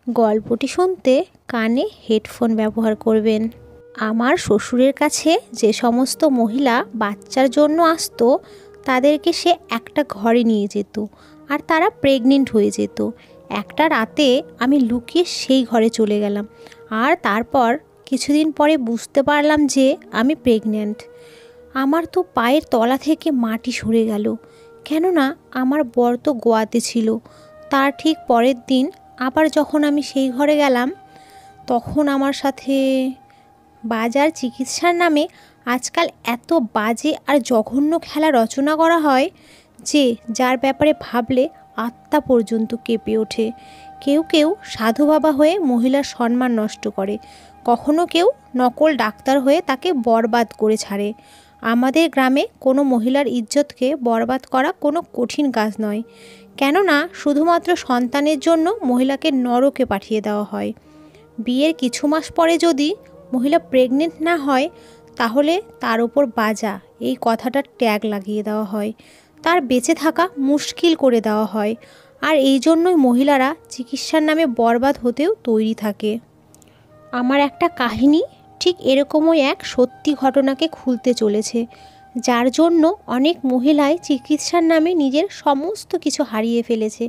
গল্পটি শুনতে কানে হেডফোন ব্যবহার করবেন। আমার শ্বশুরের কাছে যে সমস্ত মহিলা বাচ্চার জন্য আসতো তাদেরকে সে একটা ঘরে নিয়ে যেত আর তারা প্রেগনেন্ট হয়ে যেত। একটা রাতে আমি লুকিয়ে সেই ঘরে চলে গেলাম আর তারপর কিছুদিন পরে বুঝতে পারলাম যে আমি প্রেগন্যান্ট। আমার তো পায়ের তলা থেকে মাটি সরে গেল, কেননা আমার বর তো গোয়াতে ছিল। তার ঠিক পরের দিন আবার যখন আমি সেই ঘরে গেলাম তখন আমার সাথে বাজার চিকিৎসার নামে আজকাল এত বাজে আর জঘন্য খেলা রচনা করা হয় যে যার ব্যাপারে ভাবলে আত্মা পর্যন্ত কেঁপে ওঠে। কেউ কেউ সাধু বাবা হয়ে মহিলার সম্মান নষ্ট করে, কখনো কেউ নকল ডাক্তার হয়ে তাকে বরবাদ করে ছাড়ে। আমাদের গ্রামে কোনো মহিলার ইজ্জতকে বরবাদ করা কোনো কঠিন কাজ নয়, কেননা শুধুমাত্র সন্তানের জন্য মহিলাকে নরকে পাঠিয়ে দেওয়া হয়। বিয়ের কিছু মাস পরে যদি মহিলা প্রেগনেন্ট না হয় তাহলে তার উপর বাজা এই কথাটার ট্যাগ লাগিয়ে দেওয়া হয়, তার বেঁচে থাকা মুশকিল করে দেওয়া হয়। আর এই জন্যই মহিলারা চিকিৎসার নামে বরবাদ হতেও তৈরি থাকে। আমার একটা কাহিনী ঠিক এরকমই এক সত্যি ঘটনাকে খুলতে চলেছে, যার জন্য অনেক মহিলাই চিকিৎসার নামে নিজের সমস্ত কিছু হারিয়ে ফেলেছে।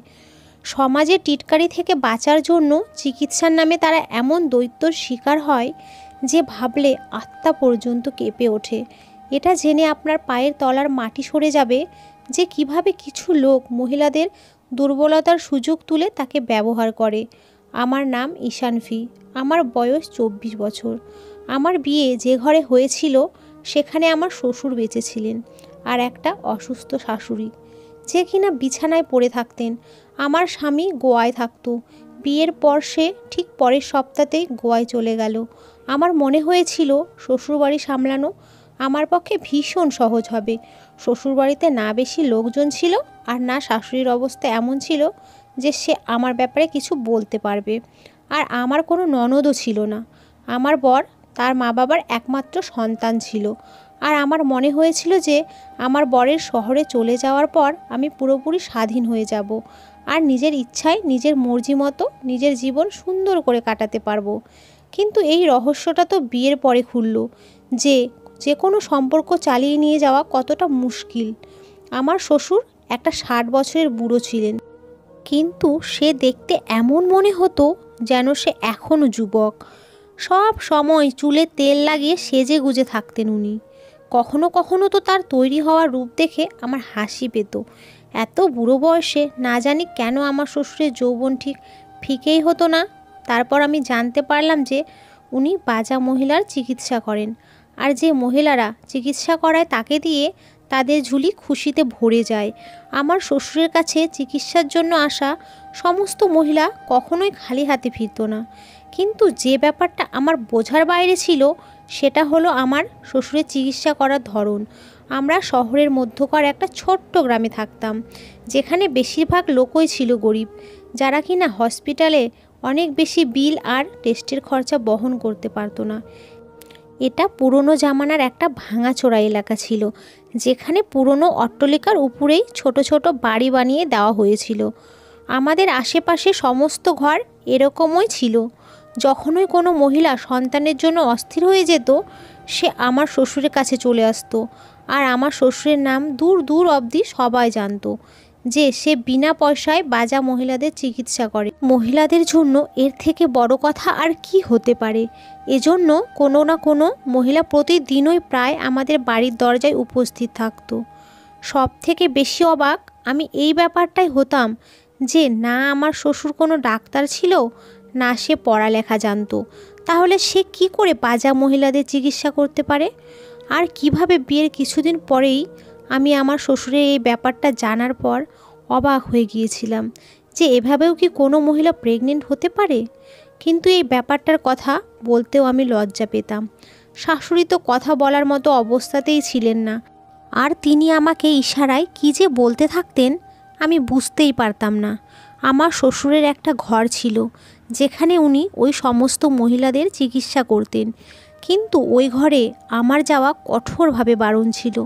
সমাজের টিটকারি থেকে বাঁচার জন্য চিকিৎসার নামে তারা এমন দৈত্যর শিকার হয় যে ভাবলে আত্মা পর্যন্ত কেঁপে ওঠে। এটা জেনে আপনার পায়ের তলার মাটি সরে যাবে যে কিভাবে কিছু লোক মহিলাদের দুর্বলতার সুযোগ তুলে তাকে ব্যবহার করে। আমার নাম ঈশানফি, আমার বয়স 24 বছর। আমার বিয়ে যে ঘরে হয়েছিল সেখানে আমার শ্বশুর বেঁচে ছিলেন আর একটা অসুস্থ শাশুড়ি, যে কিনা বিছানায় পড়ে থাকতেন। আমার স্বামী গোয়ায় থাকতো। বিয়ের পর সে ঠিক পরের সপ্তাহতেই গোয়ায় চলে গেল। আমার মনে হয়েছিল শ্বশুরবাড়ি সামলানো আমার পক্ষে ভীষণ সহজ হবে। শ্বশুরবাড়িতে না বেশি লোকজন ছিল আর না শাশুড়ির অবস্থা এমন ছিল যে সে আমার ব্যাপারে কিছু বলতে পারবে। আর আমার কোনো ননদও ছিল না। আমার বর তার মা বাবার একমাত্র সন্তান ছিল। আর আমার মনে হয়েছিল যে আমার বরের শহরে চলে যাওয়ার পর আমি পুরোপুরি স্বাধীন হয়ে যাব আর নিজের ইচ্ছায় নিজের মর্জি মতো নিজের জীবন সুন্দর করে কাটাতে পারবো। কিন্তু এই রহস্যটা তো বিয়ের পরে খুলল যে যে কোনো সম্পর্ক চালিয়ে নিয়ে যাওয়া কতটা মুশকিল। আমার শ্বশুর একটা 60 বছরের বুড়ো ছিলেন, কিন্তু সে দেখতে এমন মনে হতো যেন সে এখনও যুবক। সব সময় চুলে তেল লাগিয়ে সেজে গুজে থাকতেন উনি। কখনো কখনো তো তার তৈরি হওয়া রূপ দেখে আমার হাসি পেত। এত বুড়ো বয়সে না জানি কেন আমার শ্বশুরের যৌবন ঠিক ফিকেই হতো না। তারপর আমি জানতে পারলাম যে উনি বাজা মহিলার চিকিৎসা করেন, আর যে মহিলারা চিকিৎসা করায় তাকে দিয়ে তাদের ঝুলি খুশিতে ভরে যায়। আমার শ্বশুরের কাছে চিকিৎসার জন্য আসা সমস্ত মহিলা কখনোই খালি হাতে ফিরত না। কিন্তু যে ব্যাপারটা আমার বোঝার বাইরে ছিল সেটা হলো আমার শ্বশুরের চিকিৎসা করার ধরন। আমরা শহরের মধ্যকার একটা ছোট্ট গ্রামে থাকতাম, যেখানে বেশিরভাগ লোকই ছিল গরিব, যারা কিনা হসপিটালে অনেক বেশি বিল আর টেস্টের খরচা বহন করতে পারতো না। এটা পুরনো জামানার একটা ভাঙাচোরা এলাকা ছিল, যেখানে পুরনো অট্টালিকার উপরেই ছোট ছোট বাড়ি বানিয়ে দেওয়া হয়েছিল। আমাদের আশেপাশে সমস্ত ঘর এরকমই ছিল। যখনই কোনো মহিলা সন্তানের জন্য অস্থির হয়ে যেত সে আমার শ্বশুরের কাছে চলে আসতো। আর আমার শ্বশুরের নাম দূর দূর অবধি সবাই জানতো যে সে বিনা পয়সায় বাজা মহিলাদের চিকিৎসা করে। মহিলাদের জন্য এর থেকে বড় কথা আর কি হতে পারে। এজন্য কোনো না কোনো মহিলা প্রতিদিনই প্রায় আমাদের বাড়ির দরজায় উপস্থিত থাকতো। সব থেকে বেশি অবাক আমি এই ব্যাপারটাই হতাম যে না আমার শ্বশুর কোনো ডাক্তার ছিল, না সে পড়ালেখা জানতো। তাহলে সে কি করে বাজা মহিলাদের চিকিৎসা করতে পারে? আর কিভাবে বিয়ের কিছুদিন পরেই আমি আমার শ্বশুরের এই ব্যাপারটা জানার পর অবাক হয়ে গিয়েছিলাম যে এভাবেও কি কোনো মহিলা প্রেগনেন্ট হতে পারে। কিন্তু এই ব্যাপারটার কথা বলতেও আমি লজ্জা পেতাম। শাশুড়ি তো কথা বলার মতো অবস্থাতেই ছিলেন না, আর তিনি আমাকে ইশারায় কী যে বলতে থাকতেন আমি বুঝতেই পারতাম না। আমার শ্বশুরের একটা ঘর ছিল যেখানে উনি ওই সমস্ত মহিলাদের চিকিৎসা করতেন, কিন্তু ওই ঘরে আমার যাওয়া কঠোরভাবে বারণ ছিল,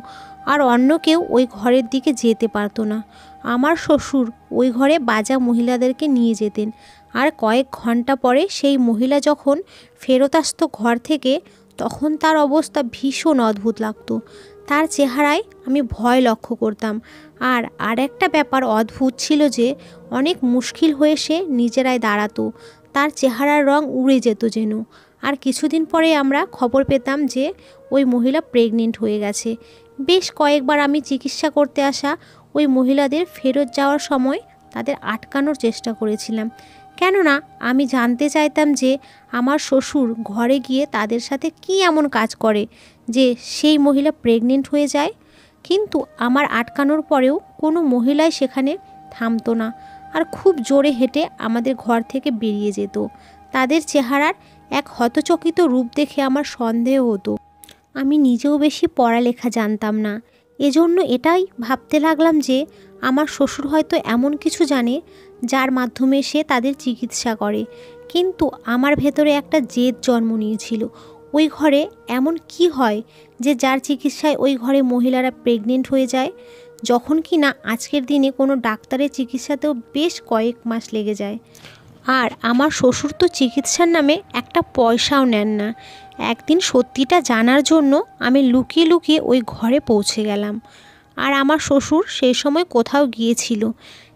আর অন্য কেউ ওই ঘরের দিকে যেতে পারতো না। আমার শ্বশুর ওই ঘরে বাজা মহিলাদেরকে নিয়ে যেতেন আর কয়েক ঘন্টা পরে সেই মহিলা যখন ফেরত আসতো ঘর থেকে, তখন তার অবস্থা ভীষণ অদ্ভুত লাগতো। তার চেহারায় আমি ভয় লক্ষ্য করতাম। আর একটা ব্যাপার অদ্ভুত ছিল যে অনেক মুশকিল হয়ে সে নিজেরাই দাঁড়াতো। তার চেহারার রং উড়ে যেত যেন। আর কিছুদিন পরে আমরা খবর পেতাম যে ওই মহিলা প্রেগনেন্ট হয়ে গেছে। বেশ কয়েকবার আমি চিকিৎসা করতে আসা ওই মহিলাদের ফেরত যাওয়ার সময় তাদের আটকানোর চেষ্টা করেছিলাম, কেননা আমি জানতে চাইতাম যে আমার শ্বশুর ঘরে গিয়ে তাদের সাথে কী এমন কাজ করে যে সেই মহিলা প্রেগনেন্ট হয়ে যায়। কিন্তু আমার আটকানোর পরেও কোনো মহিলাই সেখানে থামতো না, আর খুব জোরে হেঁটে আমাদের ঘর থেকে বেরিয়ে যেত। তাদের চেহারার এক হতচকিত রূপ দেখে আমার সন্দেহ হতো। আমি নিজেও বেশি পড়ালেখা জানতাম না, এজন্য এটাই ভাবতে লাগলাম যে আমার শ্বশুর হয়তো এমন কিছু জানে যার মাধ্যমে সে তাদের চিকিৎসা করে। কিন্তু আমার ভেতরে একটা জেদ জন্ম নিয়েছিল, ওই ঘরে এমন কি হয় যে যার চিকিৎসায় ওই ঘরে মহিলারা প্রেগনেন্ট হয়ে যায়, যখন কি না আজকের দিনে কোনো ডাক্তারের চিকিৎসাতেও বেশ কয়েক মাস লেগে যায়। আর আমার শ্বশুর তো চিকিৎসার নামে একটা পয়সাও নেন না। একদিন সত্যিটা জানার জন্য আমি লুকিয়ে লুকিয়ে ওই ঘরে পৌঁছে গেলাম। আর আমার শ্বশুর সেই সময় কোথাও গিয়েছিল,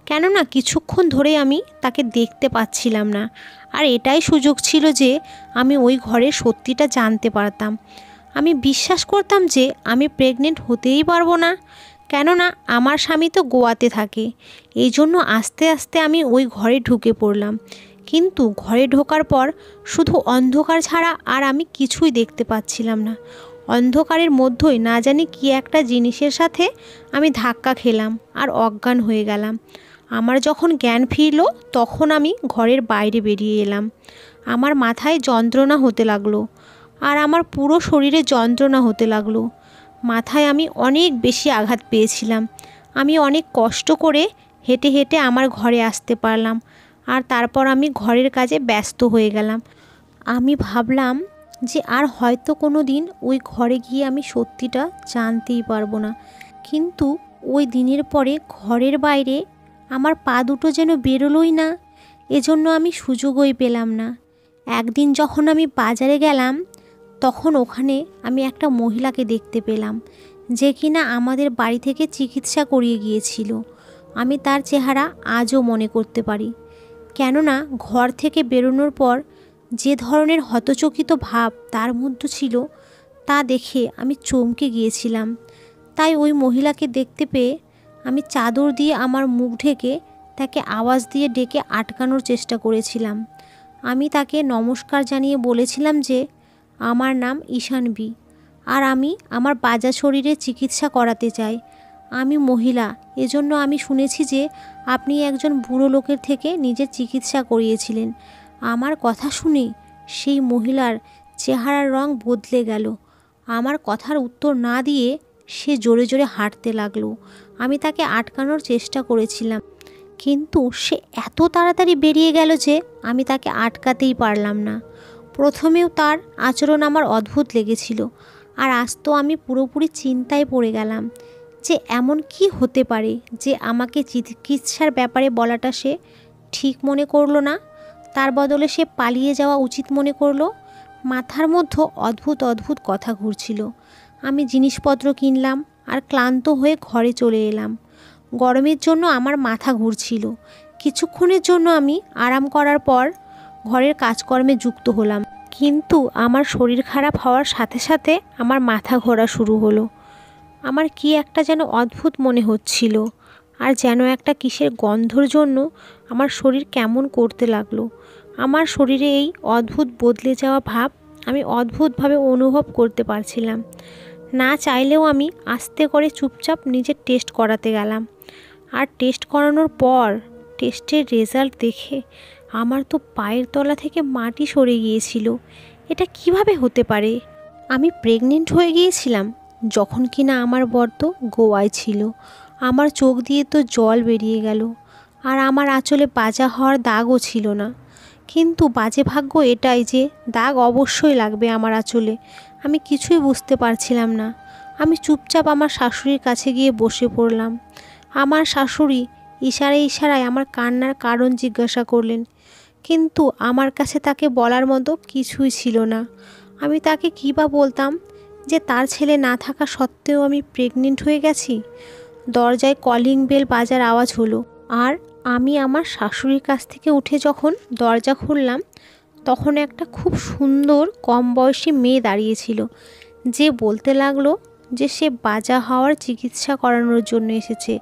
কেননা কিছুক্ষণ ধরে আমি তাকে দেখতে পাচ্ছিলাম না। আর এটাই সুযোগ ছিল যে আমি ওই ঘরের সত্যিটা জানতে পারতাম। আমি বিশ্বাস করতাম যে আমি প্রেগনেন্ট হতেই পারবো না, কেননা আমার স্বামী তো গোয়াতে থাকে। এই জন্য আস্তে আস্তে আমি ওই ঘরে ঢুকে পড়লাম। কিন্তু ঘরে ঢোকার পর শুধু অন্ধকার ছাড়া আর আমি কিছুই দেখতে পাচ্ছিলাম না। অন্ধকারের মধ্যেই না জানি কি একটা জিনিসের সাথে আমি ধাক্কা খেলাম আর অজ্ঞান হয়ে গেলাম। আমার যখন জ্ঞান ফিরল তখন আমি ঘরের বাইরে বেরিয়ে এলাম। আমার মাথায় যন্ত্রণা হতে লাগলো, আর আমার পুরো শরীরে যন্ত্রণা হতে লাগলো। মাথায় আমি অনেক বেশি আঘাত পেয়েছিলাম। আমি অনেক কষ্ট করে হেঁটে হেঁটে আমার ঘরে আসতে পারলাম। আর তারপর আমি ঘরের কাজে ব্যস্ত হয়ে গেলাম। আমি ভাবলাম যে আর হয়তো কোনো দিন ওই ঘরে গিয়ে আমি সত্যিটা জানতেই পারবো না। কিন্তু ওই দিনের পরে ঘরের বাইরে আমার পা দুটো যেন বেরোলোই না, এজন্য আমি সুযোগই পেলাম না। একদিন যখন আমি বাজারে গেলাম, তখন ওখানে আমি একটা মহিলাকে দেখতে পেলাম যে কিনা আমাদের বাড়ি থেকে চিকিৎসা করিয়ে গিয়েছিল। আমি তার চেহারা আজও মনে করতে পারি, কেননা ঘর থেকে বেরোনোর পর যে ধরনের হতচকিত ভাব তার মধ্যে ছিল তা দেখে আমি চমকে গিয়েছিলাম। তাই ওই মহিলাকে দেখতে পেয়ে আমি চাদর দিয়ে আমার মুখ ঢেকে তাকে আওয়াজ দিয়ে ডেকে আটকানোর চেষ্টা করেছিলাম। আমি তাকে নমস্কার জানিয়ে বলেছিলাম যে আমার নাম ঈশানবী, আর আমি আমার বাজা শরীরে চিকিৎসা করাতে চাই। আমি মহিলা, এজন্য আমি শুনেছি যে আপনি একজন বুড়ো লোকের থেকে নিজের চিকিৎসা করিয়েছিলেন। আমার কথা শুনে সেই মহিলার চেহারার রং বদলে গেল। আমার কথার উত্তর না দিয়ে সে জোরে জোরে হাঁটতে লাগলো। আমি তাকে আটকানোর চেষ্টা করেছিলাম, কিন্তু সে এত তাড়াতাড়ি বেরিয়ে গেল যে আমি তাকে আটকাতেই পারলাম না। প্রথমেও তার আচরণ আমার অদ্ভুত লেগেছিল, আর আজ তো আমি পুরোপুরি চিন্তায় পড়ে গেলাম যে এমন কি হতে পারে যে আমাকে চিকিৎসার ব্যাপারে বলাটা সে ঠিক মনে করলো না, তার বদলে সে পালিয়ে যাওয়া উচিত মনে করলো। মাথার মধ্যে অদ্ভুত অদ্ভুত কথা ঘুরছিল। আমি জিনিসপত্র কিনলাম আর ক্লান্ত হয়ে ঘরে চলে এলাম। গরমের জন্য আমার মাথা ঘুরছিল। কিছুক্ষণের জন্য আমি আরাম করার পর ঘরের কাজকর্মে যুক্ত হলাম, কিন্তু আমার শরীর খারাপ হওয়ার সাথে সাথে আমার মাথা ঘোরা শুরু হলো। আমার কি একটা যেন অদ্ভুত মনে হচ্ছিল, আর যেন একটা কিসের গন্ধর জন্য আমার শরীর কেমন করতে লাগলো। আমার শরীরে এই অদ্ভুত বদলে যাওয়া ভাব আমি অদ্ভুতভাবে অনুভব করতে পারছিলাম। না চাইলেও আমি আস্তে করে চুপচাপ নিজের টেস্ট করাতে গেলাম। আর টেস্ট করানোর পর টেস্টের রেজাল্ট দেখে আমার তো পায়ের তলা থেকে মাটি সরে গিয়েছিল। এটা কিভাবে হতে পারে? আমি প্রেগনেন্ট হয়ে গিয়েছিলাম যখন কিনা আমার বর তো গোয়ায় ছিল। আমার চোখ দিয়ে তো জল বেরিয়ে গেল, আর আমার আঁচলে বাজা হওয়ার দাগও ছিল না। কিন্তু বাজে ভাগ্য এটাই যে দাগ অবশ্যই লাগবে আমার আঁচলে। আমি কিছুই বুঝতে পারছিলাম না। আমি চুপচাপ আমার শাশুড়ির কাছে গিয়ে বসে পড়লাম। আমার শাশুড়ি ইশারায় ইশারায় আমার কান্নার কারণ জিজ্ঞাসা করলেন, কিন্তু আমার কাছে তাকে বলার মতো কিছুই ছিল না। আমি তাকে কী বা বলতাম যে তার ছেলে না থাকা সত্ত্বেও আমি প্রেগনেন্ট হয়ে গেছি। দরজায় কলিং বেল বাজার আওয়াজ হলো, আর আমি আমার শাশুড়ির কাছ থেকে উঠে যখন দরজা খুললাম, তখন একটা খুব সুন্দর কম বয়সী মেয়ে দাঁড়িয়েছিল, যে বলতে লাগলো যে সে বাজা হওয়ার চিকিৎসা করানোর জন্য এসেছে।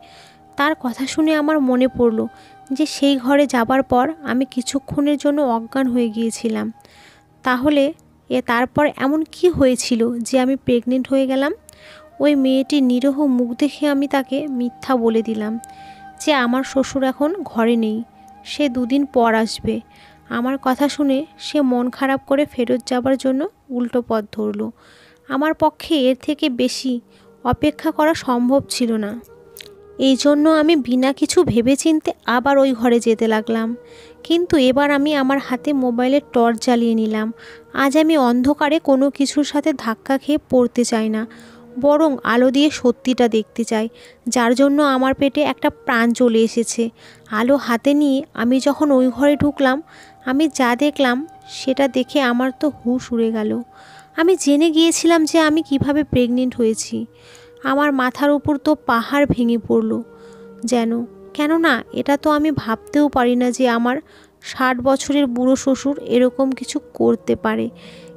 তার কথা শুনে আমার মনে পড়লো যে সেই ঘরে যাবার পর আমি কিছুক্ষণের জন্য অজ্ঞান হয়ে গিয়েছিলাম। তাহলে তারপর এমন কি হয়েছিল যে আমি প্রেগনেন্ট হয়ে গেলাম? ওই মেয়েটির নিরীহ মুখ দেখে আমি তাকে মিথ্যা বলে দিলাম যে আমার শ্বশুর এখন ঘরে নেই, সে 2 দিন পর আসবে। আমার কথা শুনে সে মন খারাপ করে ফেরত যাবার জন্য উল্টো পথ ধরল। আমার পক্ষে এর থেকে বেশি অপেক্ষা করা সম্ভব ছিল না। এই জন্য আমি বিনা কিছু ভেবেচিন্তে আবার ওই ঘরে যেতে লাগলাম। কিন্তু এবার আমি আমার হাতে মোবাইলের টর্চ জ্বালিয়ে নিলাম। আজ আমি অন্ধকারে কোনো কিছুর সাথে ধাক্কা খেয়ে পড়তে চাই না, বরং আলো দিয়ে সত্যিটা দেখতে চাই, যার জন্য আমার পেটে একটা প্রাণ চলে এসেছে। আলো হাতে নিয়ে আমি যখন ওই ঘরে ঢুকলাম, আমি যা দেখলাম সেটা দেখে আমার তো হুঁশ উড়ে গেল। আমি জেনে গিয়েছিলাম যে আমি কিভাবে প্রেগনেন্ট হয়েছি। আমার মাথার উপর তো পাহাড় ভেঙে পড়ল যেন। কেননা এটা তো আমি ভাবতেও পারি না যে আমার 60 বছরের বুড়ো শ্বশুর এরকম কিছু করতে পারে।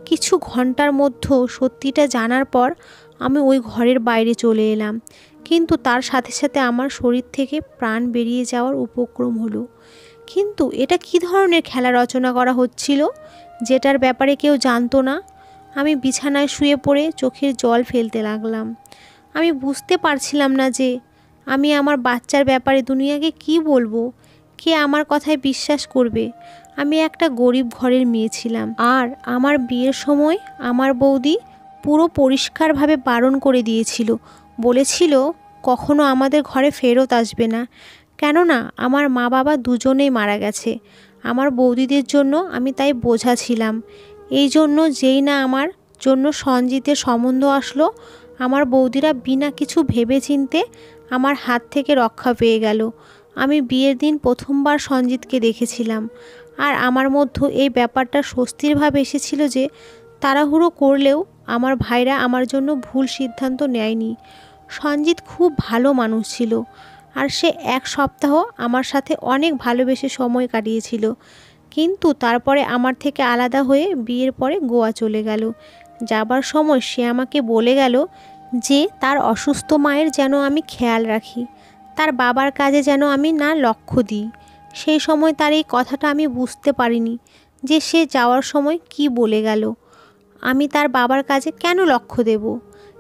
কিছু ঘন্টার মধ্যে সত্যিটা জানার পর আমি ওই ঘরের বাইরে চলে এলাম, কিন্তু তার সাথে সাথে আমার শরীর থেকে প্রাণ বেরিয়ে যাওয়ার উপক্রম হলো। কিন্তু এটা কী ধরনের খেলা রচনা করা হচ্ছিল, যেটার ব্যাপারে কেউ জানতো না? আমি বিছানায় শুয়ে পড়ে চোখের জল ফেলতে লাগলাম। আমি বুঝতে পারছিলাম না যে আমি আমার বাচ্চার ব্যাপারে দুনিয়াকে কি বলবো, কে আমার কথায় বিশ্বাস করবে। আমি একটা গরিব ঘরের মেয়ে ছিলাম, আর আমার বিয়ের সময় আমার বৌদি পুরো পরিষ্কারভাবে বারণ করে দিয়েছিল, বলেছিল কখনো আমাদের ঘরে ফেরত আসবে না। কেননা আমার মা বাবা দুজনেই মারা গেছে। আমার বৌদিদের জন্য আমি তাই বোঝা ছিলাম। এই জন্য যেই না আমার জন্য সঞ্জিতের সম্বন্ধ আসলো, আমার বৌদিরা বিনা কিছু ভেবেচিন্তে আমার হাত থেকে রক্ষা পেয়ে গেল। আমি বিয়ের দিন প্রথমবার সঞ্জিতকে দেখেছিলাম, আর আমার মধ্যে এই ব্যাপারটা স্বস্তির ভাব এসেছিল যে তাড়াহুড়ো করলেও আমার ভাইরা আমার জন্য ভুল সিদ্ধান্ত নেয়নি। সঞ্জিত খুব ভালো মানুষ ছিল, আর সে 1 সপ্তাহ আমার সাথে অনেক ভালোবেসে সময় কাটিয়েছিল। কিন্তু তারপরে আমার থেকে আলাদা হয়ে বিয়ের পরে গোয়া চলে গেল। যাবার সময় সে আমাকে বলে গেল যে তার অসুস্থ মায়ের যেন আমি খেয়াল রাখি, তার বাবার কাজে যেন আমি না লক্ষ্য দিই। সেই সময় তার এই কথাটা আমি বুঝতে পারিনি যে সে যাওয়ার সময় কি বলে গেল। আমি তার বাবার কাজে কেন লক্ষ্য দেব?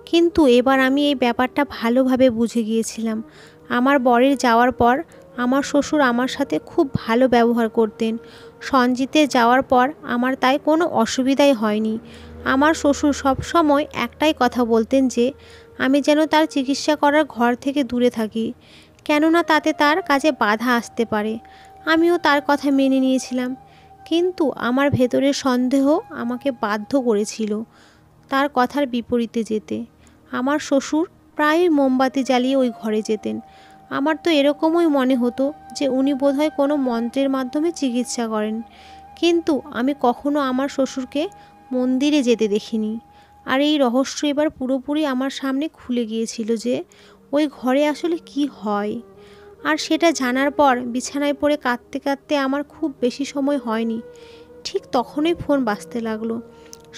কিন্তু এবার আমি এই ব্যাপারটা ভালোভাবে বুঝে গিয়েছিলাম। আমার বরের যাওয়ার পর আমার শ্বশুর আমার সাথে খুব ভালো ব্যবহার করতেন। সঞ্জিতের যাওয়ার পর আমার তাই কোনো অসুবিধাই হয়নি। আমার শ্বশুর সব সময় একটাই কথা বলতেন যে আমি যেন তার চিকিৎসা করার ঘর থেকে দূরে থাকি, কেননা তাতে তার কাজে বাধা আসতে পারে। আমিও তার কথা মেনে নিয়েছিলাম, কিন্তু আমার ভেতরের সন্দেহ আমাকে বাধ্য করেছিল তার কথার বিপরীতে যেতে। আমার শ্বশুর প্রায়ই মোমবাতি জ্বালিয়ে ওই ঘরে যেতেন। আমার তো এরকমই মনে হতো যে উনি বোধহয় কোনো মন্ত্রের মাধ্যমে চিকিৎসা করেন। কিন্তু আমি কখনো আমার শ্বশুরকে মন্দিরে যেতে দেখিনি। আর এই রহস্য এবার পুরোপুরি আমার সামনে খুলে গিয়েছিল যে ওই ঘরে আসলে কি হয়। আর সেটা জানার পর বিছানায় পড়ে কাঁদতে কাঁদতে আমার খুব বেশি সময় হয়নি, ঠিক তখনই ফোন বাজতে লাগলো।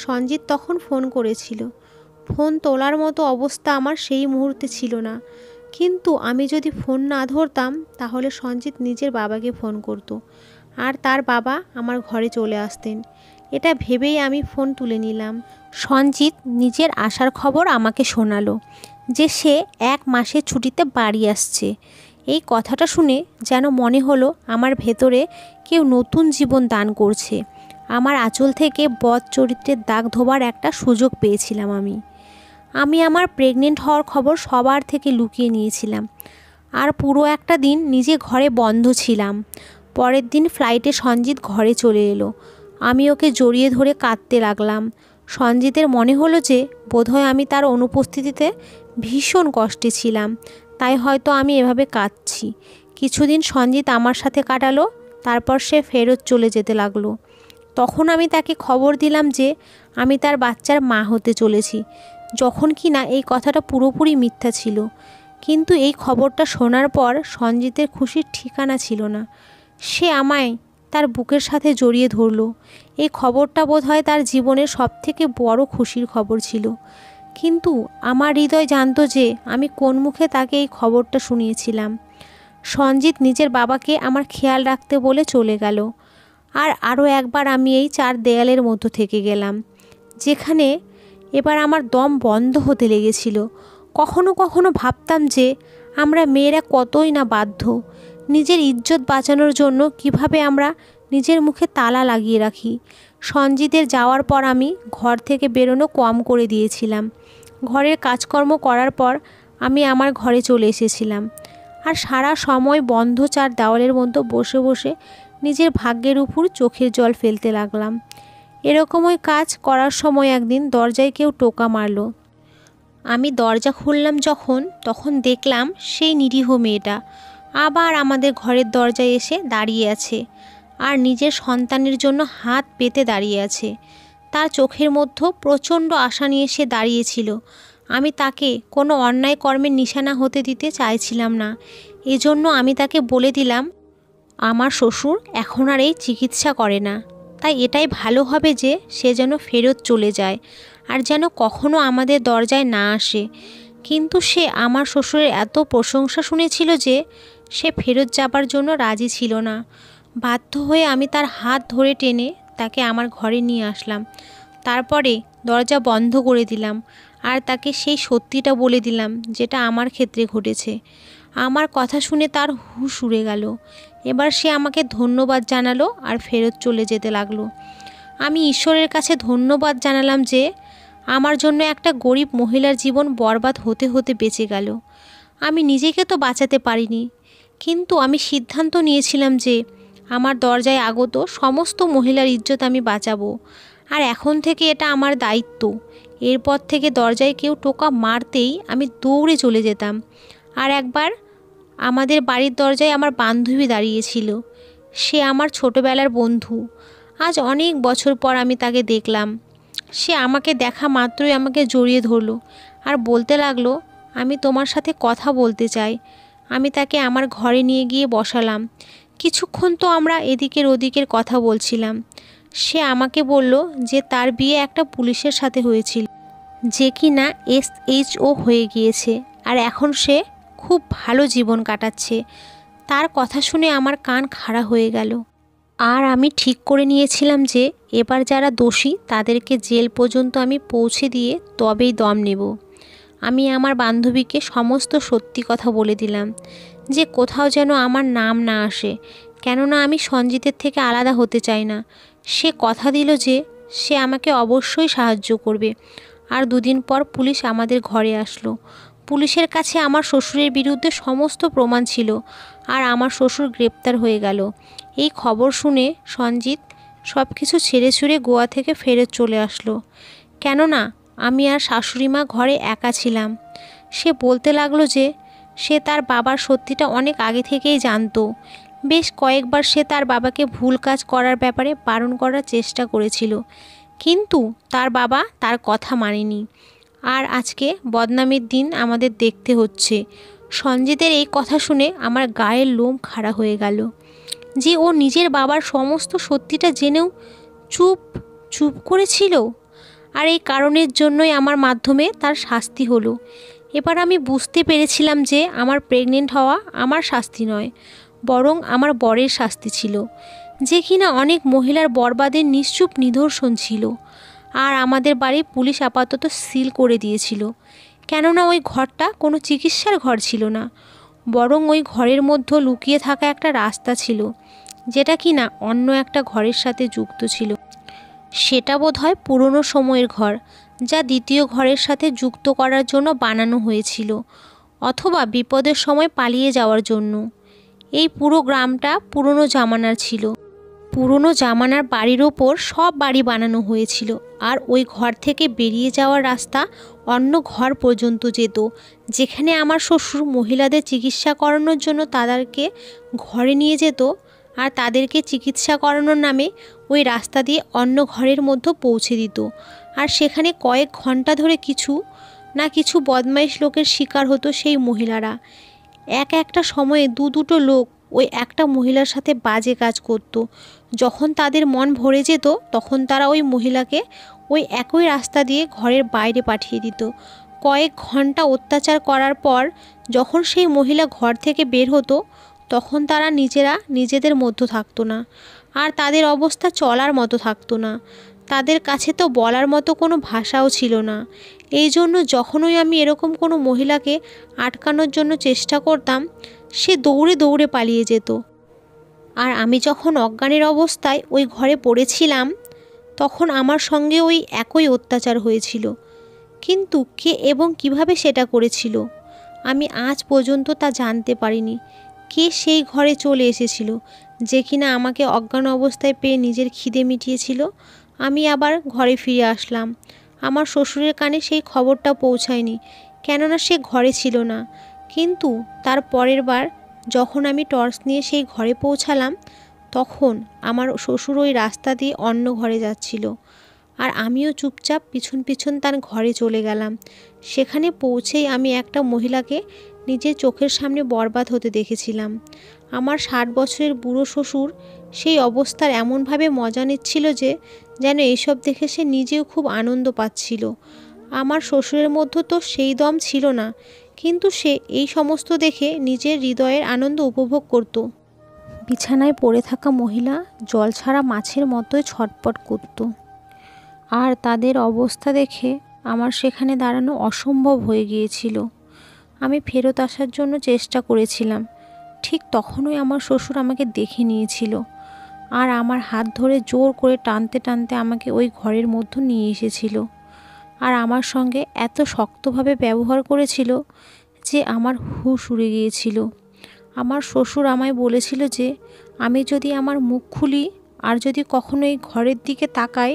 সঞ্জিত তখন ফোন করেছিল। ফোন তোলার মতো অবস্থা আমার সেই মুহূর্তে ছিল না, কিন্তু আমি যদি ফোন না ধরতাম তাহলে সঞ্জিত নিজের বাবাকে ফোন করত, আর তার বাবা আমার ঘরে চলে আসতেন। এটা ভেবেই আমি ফোন তুলে নিলাম। সঞ্জিত নিজের আসার খবর আমাকে শোনালো যে সে 1 মাসের ছুটিতে বাড়ি আসছে। এই কথাটা শুনে যেন মনে হলো আমার ভেতরে কেউ নতুন জীবন দান করছে। আমার আঁচল থেকে বদ চরিত্রের দাগ ধোবার একটা সুযোগ পেয়েছিলাম আমি আমার প্রেগনেন্ট হওয়ার খবর সবার থেকে লুকিয়ে নিয়েছিলাম, আর পুরো একটা দিন নিজে ঘরে বন্ধ ছিলাম। পরের দিন ফ্লাইটে সঞ্জিত ঘরে চলে এলো। আমি ওকে জড়িয়ে ধরে কাঁদতে লাগলাম। সঞ্জিতের মনে হলো যে বোধহয় আমি তার অনুপস্থিতিতে ভীষণ কষ্টে ছিলাম, তাই হয়তো আমি এভাবে কাঁদছি। কিছুদিন সঞ্জিত আমার সাথে কাটালো, তারপর সে ফেরত চলে যেতে লাগলো। তখন আমি তাকে খবর দিলাম যে আমি তার বাচ্চার মা হতে চলেছি, যখন কি না এই কথাটা পুরোপুরি মিথ্যা ছিল। কিন্তু এই খবরটা শোনার পর সঞ্জিতের খুশির ঠিকানা ছিল না। সে আমায় তার বুকের সাথে জড়িয়ে ধরলো। এই খবরটা বোধহয় তার জীবনের সবথেকে বড় খুশির খবর ছিল। কিন্তু আমার হৃদয় জানতো যে আমি কোন মুখে তাকে এই খবরটা শুনিয়েছিলাম। সঞ্জিত নিজের বাবাকে আমার খেয়াল রাখতে বলে চলে গেল। আর আরও একবার আমি এই চার দেয়ালের মধ্যে থেকে গেলাম, যেখানে এবার আমার দম বন্ধ হতে লেগেছিল। কখনো কখনো ভাবতাম যে আমরা মেয়েরা কতই না বাধ্য নিজের ইজ্জত বাঁচানোর জন্য, কিভাবে আমরা নিজের মুখে তালা লাগিয়ে রাখি। সঞ্জিতের যাওয়ার পর আমি ঘর থেকে বেরোনো কম করে দিয়েছিলাম। ঘরের কাজকর্ম করার পর আমি আমার ঘরে চলে এসেছিলাম, আর সারা সময় বন্ধ চার দেওয়ালের মধ্যে বসে বসে নিজের ভাগ্যের উপর চোখের জল ফেলতে লাগলাম। এরকমই কাজ করার সময় একদিন দরজায় কেউ টোকা মারল। আমি দরজা খুললাম যখন, তখন দেখলাম সেই নিরীহ মেয়েটা আবার আমাদের ঘরের দরজায় এসে দাঁড়িয়ে আছে, আর নিজের সন্তানের জন্য হাত পেতে দাঁড়িয়ে আছে। তার চোখের মধ্যে প্রচণ্ড আশা নিয়ে সে দাঁড়িয়েছিল। আমি তাকে কোনো অন্যায় কর্মের নিশানা হতে দিতে চাইছিলাম না। এজন্য আমি তাকে বলে দিলাম আমার শ্বশুর এখন আর এই চিকিৎসা করে না, তাই এটাই ভালো হবে যে সে যেন ফেরত চলে যায়, আর যেন কখনো আমাদের দরজায় না আসে। কিন্তু সে আমার শ্বশুরের এত প্রশংসা শুনেছিল যে সে ফেরত যাবার জন্য রাজি ছিল না। বাধ্য হয়ে আমি তার হাত ধরে টেনে তাকে আমার ঘরে নিয়ে আসলাম। তারপরে দরজা বন্ধ করে দিলাম, আর তাকে সেই সত্যিটা বলে দিলাম যেটা আমার ক্ষেত্রে ঘটেছে। আমার কথা শুনে তার হুঁশ উড়ে গেল। এবার সে আমাকে ধন্যবাদ জানালো আর ফেরত চলে যেতে লাগলো। আমি ঈশ্বরের কাছে ধন্যবাদ জানালাম যে আমার জন্য একটা গরিব মহিলার জীবন বরবাদ হতে হতে বেঁচে গেল। আমি নিজেকে তো বাঁচাতে পারিনি, কিন্তু আমি সিদ্ধান্ত নিয়েছিলাম যে আমার দরজায় আগত সমস্ত মহিলার ইজ্জত আমি বাঁচাবো, আর এখন থেকে এটা আমার দায়িত্ব। এরপর থেকে দরজায় কেউ টোকা মারতেই আমি দৌড়ে চলে যেতাম। আর একবার আমাদের বাড়ির দরজায় আমার বান্ধবী দাঁড়িয়েছিল। সে আমার ছোটোবেলার বন্ধু। আজ অনেক বছর পর আমি তাকে দেখলাম। সে আমাকে দেখা মাত্রই আমাকে জড়িয়ে ধরলো আর বলতে লাগলো আমি তোমার সাথে কথা বলতে চাই। আমি তাকে আমার ঘরে নিয়ে গিয়ে বসালাম। কিছুক্ষণ তো আমরা এদিকের ওদিকের কথা বলছিলাম। সে আমাকে বলল যে তার বিয়ে একটা পুলিশের সাথে হয়েছিল, যে কি না SHO হয়ে গিয়েছে, আর এখন সে খুব ভালো জীবন কাটাচ্ছে। তার কথা শুনে আমার কান খাড়া হয়ে গেল। আর আমি ঠিক করে নিয়েছিলাম যে এবার যারা দোষী তাদেরকে জেল পর্যন্ত আমি পৌঁছে দিয়ে তবেই দম নেব। আমি আমার বান্ধবীকে সমস্ত সত্যি কথা বলে দিলাম যে কোথাও যেন আমার নাম না আসে, কেননা আমি সঞ্জিতের থেকে আলাদা হতে চাই না। সে কথা দিল যে সে আমাকে অবশ্যই সাহায্য করবে। আর দুদিন পর পুলিশ আমাদের ঘরে আসলো। পুলিশের কাছে আমার শ্বশুরের বিরুদ্ধে সমস্ত প্রমাণ ছিল, আর আমার শ্বশুর গ্রেপ্তার হয়ে গেল। এই খবর শুনে সঞ্জিত সব কিছু ছেড়ে ছুড়ে গোয়া থেকে ফেরত চলে আসলো, কেননা আমি আর শাশুড়ি মা ঘরে একা ছিলাম। সে বলতে লাগলো যে সে তার বাবার সত্যিটা অনেক আগে থেকেই জানতো। বেশ কয়েকবার সে তার বাবাকে ভুল কাজ করার ব্যাপারে বারণ করার চেষ্টা করেছিল, কিন্তু তার বাবা তার কথা মানেনি। আর আজকে বদনামের দিন আমাদের দেখতে হচ্ছে। সঞ্জিতের এই কথা শুনে আমার গায়ের লোম খাড়া হয়ে গেল যে ও নিজের বাবার সমস্ত সত্যিটা জেনেও চুপ চুপ করেছিল, আর এই কারণের জন্যই আমার মাধ্যমে তার শাস্তি হলো। এবার আমি বুঝতে পেরেছিলাম যে আমার প্রেগনেন্ট হওয়া আমার শাস্তি নয়, বরং আমার বরের শাস্তি ছিল, যে কিনা অনেক মহিলার বরবাদের নিশ্চুপ নিদর্শন ছিল। আর আমাদের বাড়ি পুলিশ আপাতত সিল করে দিয়েছিল, কেননা ওই ঘরটা কোনো চিকিৎসার ঘর ছিল না, বরং ওই ঘরের মধ্যে লুকিয়ে থাকা একটা রাস্তা ছিল, যেটা কিনা অন্য একটা ঘরের সাথে যুক্ত ছিল। সেটা বোধহয় পুরনো সময়ের ঘর, যা দ্বিতীয় ঘরের সাথে যুক্ত করার জন্য বানানো হয়েছিল, অথবা বিপদের সময় পালিয়ে যাওয়ার জন্য। এই পুরো গ্রামটা পুরনো জামানার ছিল। পুরনো জামানার বাড়ির ওপর সব বাড়ি বানানো হয়েছিল, আর ওই ঘর থেকে বেরিয়ে যাওয়ার রাস্তা অন্য ঘর পর্যন্ত যেত, যেখানে আমার শ্বশুর মহিলাদের চিকিৎসা করানোর জন্য তাদেরকে ঘরে নিয়ে যেত। আর তাদেরকে চিকিৎসা করানোর নামে ওই রাস্তা দিয়ে অন্য ঘরের মধ্যে পৌঁছে দিত। আর সেখানে কয়েক ঘন্টা ধরে কিছু না কিছু বদমাইশ লোকের শিকার হতো সেই মহিলারা। একটা সময়ে দুটো লোক ওই একটা মহিলার সাথে বাজে কাজ করত। যখন তাদের মন ভরে যেত তখন তারা ওই মহিলাকে ওই একই রাস্তা দিয়ে ঘরের বাইরে পাঠিয়ে দিত। কয়েক ঘন্টা অত্যাচার করার পর যখন সেই মহিলা ঘর থেকে বের হতো তখন তারা নিজেদের মধ্যে থাকতো না, আর তাদের অবস্থা চলার মতো থাকতো না। তাদের কাছে তো বলার মতো কোনো ভাষাও ছিল না। এই জন্য যখনই আমি এরকম কোনো মহিলাকে আটকানোর জন্য চেষ্টা করতাম, সে দৌড়ে দৌড়ে পালিয়ে যেত। আর আমি যখন অজ্ঞানের অবস্থায় ওই ঘরে পড়েছিলাম তখন আমার সঙ্গে ওই একই অত্যাচার হয়েছিল। কিন্তু কে এবং কিভাবে সেটা করেছিল আমি আজ পর্যন্ত তা জানতে পারিনি। কে সেই ঘরে চলে এসেছিল যে কিনা আমাকে অজ্ঞান অবস্থায় পেয়ে নিজের খিদে মিটিয়েছিল। আমি আবার ঘরে ফিরে আসলাম। আমার শ্বশুরের কানে সেই খবরটা পৌঁছায়নি, কেননা সে ঘরে ছিল না। কিন্তু তার পরের বার যখন আমি টর্চ নিয়ে সেই ঘরে পৌঁছালাম তখন আমার শ্বশুর ওই রাস্তা দিয়ে অন্য ঘরে যাচ্ছিল, আর আমিও চুপচাপ পিছন পিছন তার ঘরে চলে গেলাম। সেখানে পৌঁছেই আমি একটা মহিলাকে নিজের চোখের সামনে বরবাদ হতে দেখেছিলাম। আমার 60 বছরের বুড়ো শ্বশুর সেই অবস্থার এমনভাবে মজা নিচ্ছিল যে যেন এইসব দেখে সে নিজেও খুব আনন্দ পাচ্ছিল। আমার শ্বশুরের মধ্যে তো সেই দম ছিল না, কিন্তু সে এই সমস্ত দেখে নিজের হৃদয়ের আনন্দ উপভোগ করত। বিছানায় পড়ে থাকা মহিলা জল ছাড়া মাছের মতোই ছটপট করত। আর তাদের অবস্থা দেখে আমার সেখানে দাঁড়ানো অসম্ভব হয়ে গিয়েছিল। আমি ফেরত আসার জন্য চেষ্টা করেছিলাম, ঠিক তখনই আমার শ্বশুর আমাকে দেখে নিয়েছিল আর আমার হাত ধরে জোর করে টানতে টানতে আমাকে ওই ঘরের মধ্যে নিয়ে এসেছিল। আর আমার সঙ্গে এত শক্তভাবে ব্যবহার করেছিল যে আমার হুঁশ উড়ে গিয়েছিল। আমার শ্বশুর আমায় বলেছিল যে আমি যদি আমার মুখ খুলি আর যদি কখনো এই ঘরের দিকে তাকাই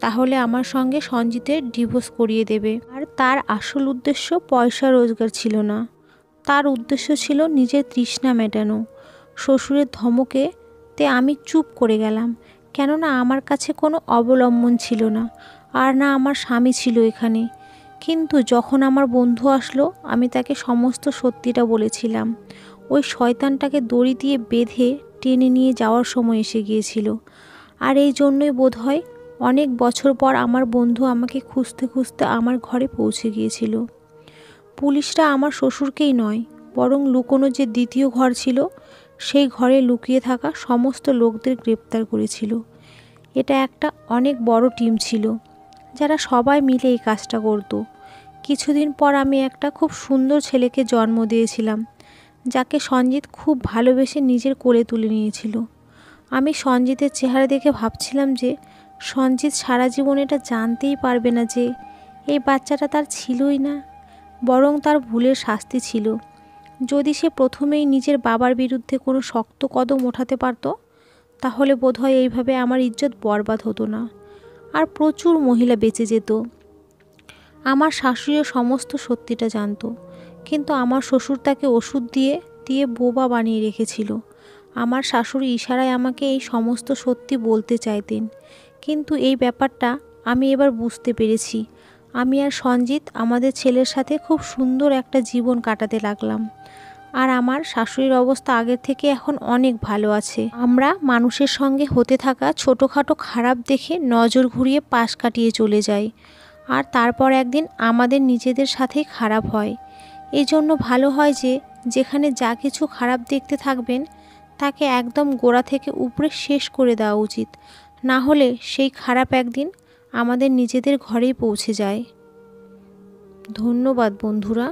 তাহলে আমার সঙ্গে সঞ্জিতের ডিভোর্স করিয়ে দেবে। আর তার আসল উদ্দেশ্য পয়সা রোজগার ছিল না, তার উদ্দেশ্য ছিল নিজের তৃষ্ণা মেটানো। শ্বশুরের ধমকেতে আমি চুপ করে গেলাম, কেননা আমার কাছে কোনো অবলম্বন ছিল না, আর না আমার স্বামী ছিল এখানে। কিন্তু যখন আমার বন্ধু আসলো আমি তাকে সমস্ত সত্যিটা বলেছিলাম। ওই শয়তানটাকে দড়ি দিয়ে বেঁধে টেনে নিয়ে যাওয়ার সময় এসে গিয়েছিল। আর এই জন্যই বোধহয় অনেক বছর পর আমার বন্ধু আমাকে খুঁজতে খুঁজতে আমার ঘরে পৌঁছে গিয়েছিল। পুলিশরা আমার শ্বশুরকেই নয় বরং লুকোনো যে দ্বিতীয় ঘর ছিল সেই ঘরে লুকিয়ে থাকা সমস্ত লোকদের গ্রেপ্তার করেছিল। এটা একটা অনেক বড় টিম ছিল যারা সবাই মিলে এই কাজটা করত। কিছুদিন পর আমি একটা খুব সুন্দর ছেলেকে জন্ম দিয়েছিলাম, যাকে সঞ্জিত খুব ভালোবেসে নিজের কোলে তুলে নিয়েছিল। আমি সঞ্জিতের চেহারা দেখে ভাবছিলাম যে সঞ্জিত সারা জীবন এটা জানতেই পারবে না যে এই বাচ্চাটা তার ছিলই না, বরং তার ভুলের শাস্তি ছিল। যদি সে প্রথমেই নিজের বাবার বিরুদ্ধে কোনো শক্ত কদম ওঠাতে পারত তাহলে বোধহয় এইভাবে আমার ইজ্জত বরবাদ হতো না, আর প্রচুর মহিলা বেঁচে যেত। আমার শাশুড়িও সমস্ত সত্যিটা জানতো, কিন্তু আমার শ্বশুর তাকে ওষুধ দিয়ে দিয়ে বোবা বানিয়ে রেখেছিল। আমার শাশুড়ি ইশারায় আমাকে এই সমস্ত সত্যি বলতে চাইতেন, কিন্তু এই ব্যাপারটা আমি এবার বুঝতে পেরেছি। আমি আর সঞ্জিত আমাদের ছেলের সাথে খুব সুন্দর একটা জীবন কাটাতে লাগলাম, আর আমার শাশুড়ির অবস্থা আগের থেকে এখন অনেক ভালো আছে। আমরা মানুষের সঙ্গে হতে থাকা ছোটোখাটো খারাপ দেখে নজর ঘুরিয়ে পাশ কাটিয়ে চলে যাই, আর তারপর একদিন আমাদের নিজেদের সাথেই খারাপ হয়। এই জন্য ভালো হয় যে যেখানে যা কিছু খারাপ দেখতে থাকবেন তাকে একদম গোড়া থেকে উপরে শেষ করে দেওয়া উচিত, না হলে সেই খারাপ একদিন আমাদের নিজেদের ঘরেই পৌঁছে যায়। ধন্যবাদ বন্ধুরা।